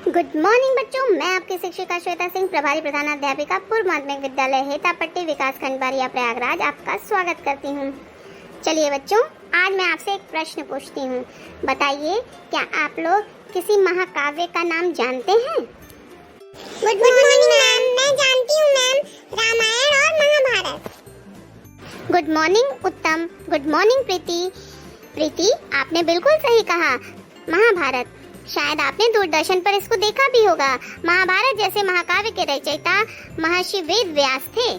Good morning बच्चों, मैं आपकी शिक्षिका श्वेता सिंह, प्रभारी प्रधानाध्यापिका पूर्व माध्यमिक विद्यालय हेतापट्टी विकासखंड बारिया प्रयागराज आपका स्वागत करती हूँ। चलिए बच्चों, आज मैं आपसे एक प्रश्न पूछती हूँ। बताइए, क्या आप लोग किसी महाकाव्य का नाम जानते हैं? गुड मॉर्निंग मैम, मैं जानती हूँ मैम, रामायण और महाभारत। गुड मॉर्निंग उत्तम। गुड मॉर्निंग प्रीति। प्रीति, आपने बिल्कुल सही कहा, महाभारत। शायद आपने दूरदर्शन पर इसको देखा भी होगा। महाभारत जैसे महाकाव्य के रचयिता महर्षि वेद व्यास थे।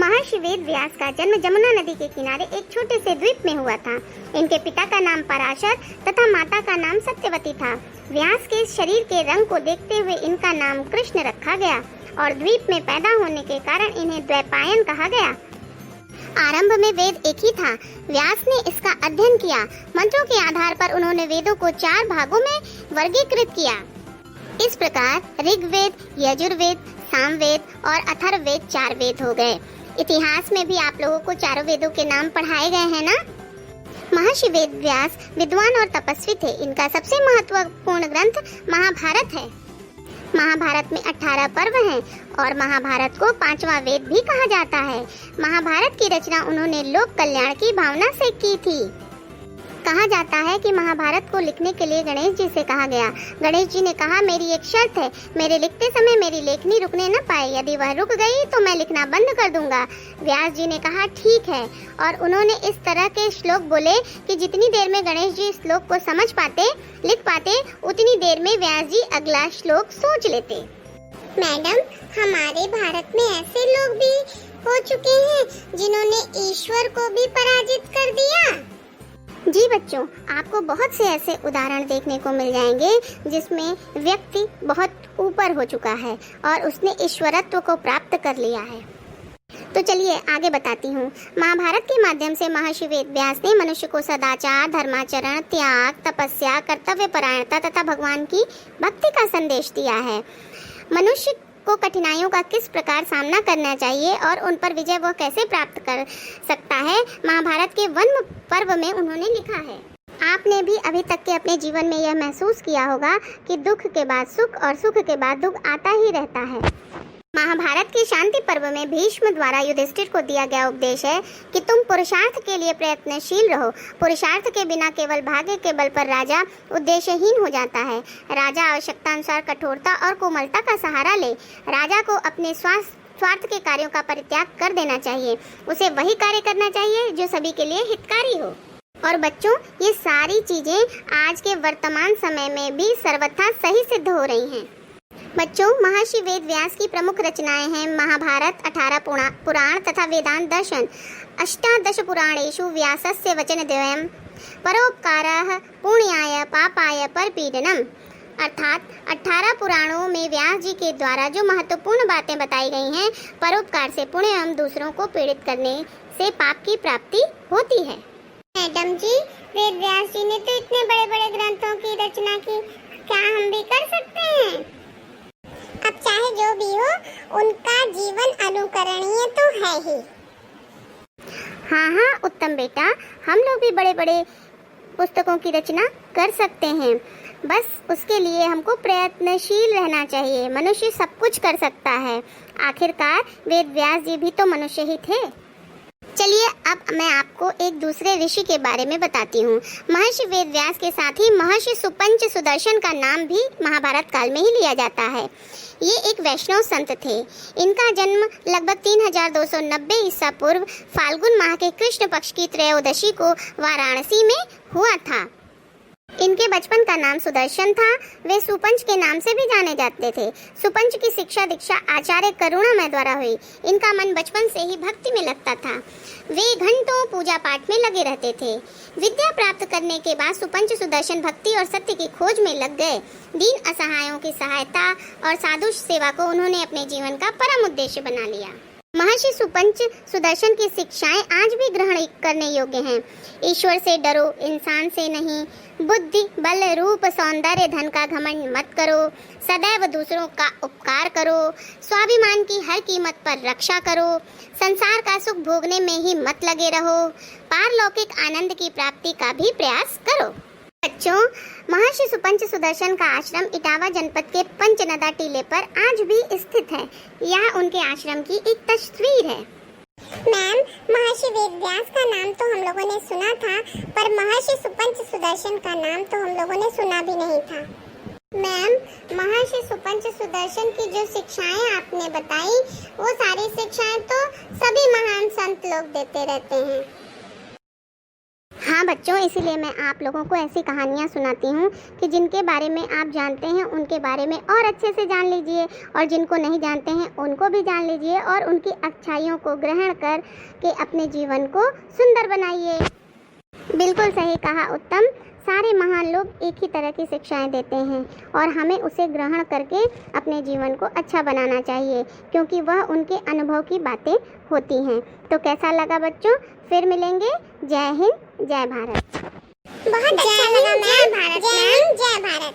महर्षि वेद व्यास का जन्म जमुना नदी के किनारे एक छोटे से द्वीप में हुआ था। इनके पिता का नाम पराशर तथा माता का नाम सत्यवती था। व्यास के शरीर के रंग को देखते हुए इनका नाम कृष्ण रखा गया और द्वीप में पैदा होने के कारण इन्हें द्वैपायन कहा गया। आरंभ में वेद एक ही था। व्यास ने इसका अध्ययन किया। मंत्रों के आधार पर उन्होंने वेदों को 4 भागों में वर्गीकृत किया। इस प्रकार ऋग्वेद, यजुर्वेद, सामवेद और अथर्ववेद 4 वेद हो गए। इतिहास में भी आप लोगों को चारों वेदों के नाम पढ़ाए गए हैं ना। महर्षि वेद व्यास विद्वान और तपस्वी थे। इनका सबसे महत्वपूर्ण ग्रंथ महाभारत है। महाभारत में 18 पर्व हैं और महाभारत को 5वां वेद भी कहा जाता है। महाभारत की रचना उन्होंने लोक कल्याण की भावना से की थी। कहा जाता है कि महाभारत को लिखने के लिए गणेश जी से कहा गया। गणेश जी ने कहा, मेरी एक शर्त है, मेरे लिखते समय मेरी लेखनी रुकने न पाए। यदि वह रुक गई तो मैं लिखना बंद कर दूंगा। व्यास जी ने कहा, ठीक है, और उन्होंने इस तरह के श्लोक बोले कि जितनी देर में गणेश जी श्लोक को समझ पाते, लिख पाते, उतनी देर में व्यास जी अगला श्लोक सोच लेते। मैडम, हमारे भारत में ऐसे लोग भी हो चुके हैं जिन्होंने ईश्वर को भी पराजित कर दिया। जी बच्चों, आपको बहुत से ऐसे उदाहरण देखने को मिल जाएंगे जिसमें व्यक्ति बहुत ऊपर हो चुका है और उसने ईश्वरत्व को प्राप्त कर लिया है। तो चलिए आगे बताती हूँ। महाभारत के माध्यम से महर्षि वेद व्यास ने मनुष्य को सदाचार, धर्माचरण, त्याग, तपस्या, कर्तव्य परायणता तथा भगवान की भक्ति का संदेश दिया है। मनुष्य को कठिनाइयों का किस प्रकार सामना करना चाहिए और उन पर विजय वह कैसे प्राप्त कर सकता है, महाभारत के वन पर्व में उन्होंने लिखा है। आपने भी अभी तक के अपने जीवन में यह महसूस किया होगा कि दुख के बाद सुख और सुख के बाद दुख आता ही रहता है। महाभारत के शांति पर्व में भीष्म द्वारा युधिष्ठिर को दिया गया उपदेश है कि तुम पुरुषार्थ के लिए प्रयत्नशील रहो। पुरुषार्थ के बिना केवल भाग्य के बल पर राजा उद्देश्यहीन हो जाता है। राजा आवश्यकता अनुसार कठोरता और कोमलता का सहारा ले। राजा को अपने स्वार्थ के कार्यों का परित्याग कर देना चाहिए। उसे वही कार्य करना चाहिए जो सभी के लिए हितकारी हो। और बच्चों, ये सारी चीजें आज के वर्तमान समय में भी सर्वथा सही सिद्ध हो रही हैं। बच्चों, महर्षि वेद व्यास की प्रमुख रचनाएं हैं महाभारत, 18 पुराण तथा वेदांत दर्शन। 18 पुराणेषु व्यासस्य वचनद्वयम् परोपकारः पुण्याय पापाय परपीडनम्। अर्थात 18 पुराणों में व्यास जी के द्वारा जो महत्वपूर्ण बातें बताई गई हैं, परोपकार से पुण्य एवं दूसरों को पीड़ित करने से पाप की प्राप्ति होती है। मैडम जी, वेद व्यास जी ने तो इतने बड़े बड़े ग्रंथों की रचना की, क्या हम भी कर सकते हैं? अब चाहे जो भी हो, उनका जीवन अनुकरणीय तो है ही। हाँ उत्तम बेटा, हम लोग भी बड़े बड़े पुस्तकों की रचना कर सकते हैं। बस उसके लिए हमको प्रयत्नशील रहना चाहिए। मनुष्य सब कुछ कर सकता है। आखिरकार वेद व्यास जी भी तो मनुष्य ही थे। चलिए अब मैं आपको एक दूसरे ऋषि के बारे में बताती हूँ। महर्षि वेद व्यास के साथ ही महर्षि सुपंच सुदर्शन का नाम भी महाभारत काल में ही लिया जाता है। ये एक वैष्णव संत थे। इनका जन्म लगभग 3290 ईसा पूर्व फाल्गुन माह के कृष्ण पक्ष की त्रयोदशी को वाराणसी में हुआ था। इनके बचपन का नाम सुदर्शन था। वे सुपंच के नाम से भी जाने जाते थे। सुपंच की शिक्षा दीक्षा आचार्य करुणामय द्वारा हुई। इनका मन बचपन से ही भक्ति में लगता था। वे घंटों पूजा पाठ में लगे रहते थे। विद्या प्राप्त करने के बाद सुपंच सुदर्शन भक्ति और सत्य की खोज में लग गए। दीन असहायों की सहायता और साधु सेवा को उन्होंने अपने जीवन का परम उद्देश्य बना लिया। महर्षि सुपंच सुदर्शन की शिक्षाएं आज भी ग्रहण करने योग्य हैं। ईश्वर से डरो, इंसान से नहीं। बुद्धि, बल, रूप, सौंदर्य, धन का घमंड मत करो। सदैव दूसरों का उपकार करो। स्वाभिमान की हर कीमत पर रक्षा करो। संसार का सुख भोगने में ही मत लगे रहो। पारलौकिक आनंद की प्राप्ति का भी प्रयास करो। बच्चों, महर्षि सुपंच सुदर्शन का आश्रम इटावा जनपद के पंचनदा टीले पर आज भी स्थित है। यह उनके आश्रम की एक तस्वीर है। मैम, महर्षि वेदव्यास का नाम तो हम लोगों ने सुना था, पर महर्षि सुपंच सुदर्शन का नाम तो हम लोगों ने सुना भी नहीं था। मैम, महर्षि सुपंच सुदर्शन की जो शिक्षाएं आपने बताई, वो सारी शिक्षाएं तो सभी महान संत लोग देते रहते हैं। हाँ बच्चों, इसीलिए मैं आप लोगों को ऐसी कहानियाँ सुनाती हूँ कि जिनके बारे में आप जानते हैं उनके बारे में और अच्छे से जान लीजिए, और जिनको नहीं जानते हैं उनको भी जान लीजिए, और उनकी अच्छाइयों को ग्रहण कर के अपने जीवन को सुंदर बनाइए। बिल्कुल सही कहा उत्तम। सारे महान लोग एक ही तरह की शिक्षाएं देते हैं और हमें उसे ग्रहण करके अपने जीवन को अच्छा बनाना चाहिए, क्योंकि वह उनके अनुभव की बातें होती हैं। तो कैसा लगा बच्चों? फिर मिलेंगे। जय हिंद, जय भारत। बहुत अच्छा लगा मैम। जय हिंद, जय भारत।